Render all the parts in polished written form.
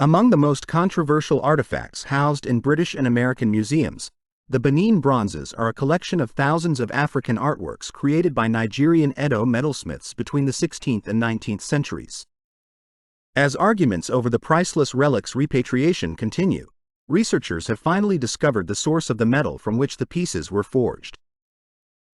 Among the most controversial artifacts housed in British and American museums, the Benin Bronzes are a collection of thousands of African artworks created by Nigerian Edo metalsmiths between the 16th and 19th centuries. As arguments over the priceless relics' repatriation continue, researchers have finally discovered the source of the metal from which the pieces were forged.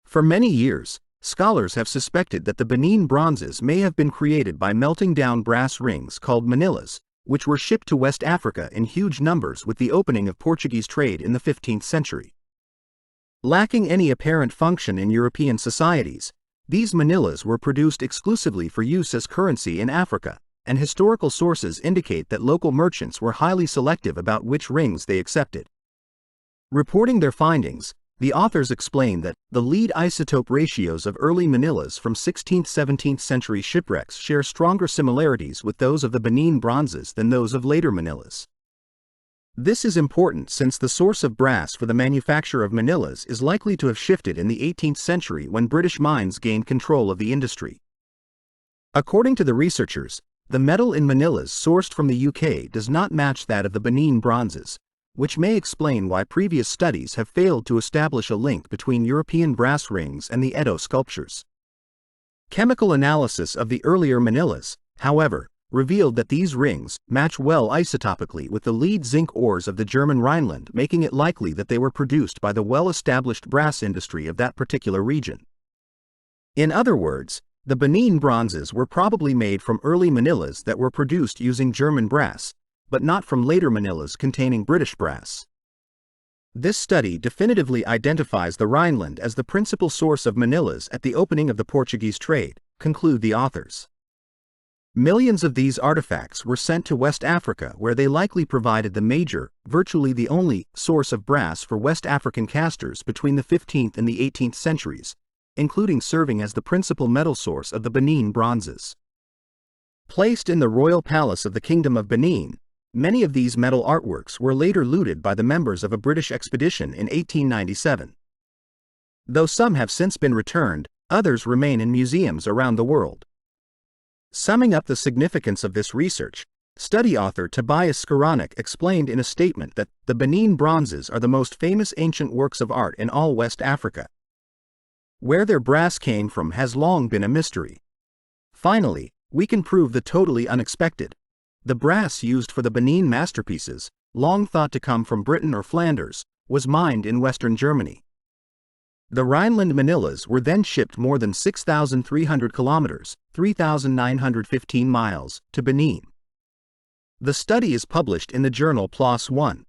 For many years, scholars have suspected that the Benin Bronzes may have been created by melting down brass rings called manillas, which were shipped to West Africa in huge numbers with the opening of Portuguese trade in the 15th century. Lacking any apparent function in European societies, these manillas were produced exclusively for use as currency in Africa, and historical sources indicate that local merchants were highly selective about which rings they accepted. Reporting their findings, the authors explain that the lead isotope ratios of early manillas from 16th–17th century shipwrecks share stronger similarities with those of the Benin Bronzes than those of later manillas. This is important since the source of brass for the manufacture of manillas is likely to have shifted in the 18th century when British mines gained control of the industry. According to the researchers, the metal in manillas sourced from the UK does not match that of the Benin Bronzes, which may explain why previous studies have failed to establish a link between European brass rings and the Edo sculptures. Chemical analysis of the earlier manillas, however, revealed that these rings match well isotopically with the lead zinc ores of the German Rhineland, making it likely that they were produced by the well-established brass industry of that particular region. In other words, the Benin Bronzes were probably made from early manillas that were produced using German brass, but not from later manillas containing British brass. This study definitively identifies the Rhineland as the principal source of manillas at the opening of the Portuguese trade, conclude the authors. Millions of these artifacts were sent to West Africa, where they likely provided the major, virtually the only, source of brass for West African casters between the 15th and the 18th centuries, including serving as the principal metal source of the Benin Bronzes. Placed in the royal palace of the Kingdom of Benin, many of these metal artworks were later looted by the members of a British expedition in 1897. Though some have since been returned, others remain in museums around the world. Summing up the significance of this research, study author Tobias Skowronek explained in a statement that the Benin Bronzes are the most famous ancient works of art in all West Africa. Where their brass came from has long been a mystery. Finally, we can prove the totally unexpected. The brass used for the Benin masterpieces, long thought to come from Britain or Flanders, was mined in western Germany. The Rhineland manillas were then shipped more than 6,300 kilometers, 3,915 miles, to Benin. The study is published in the journal PLOS ONE.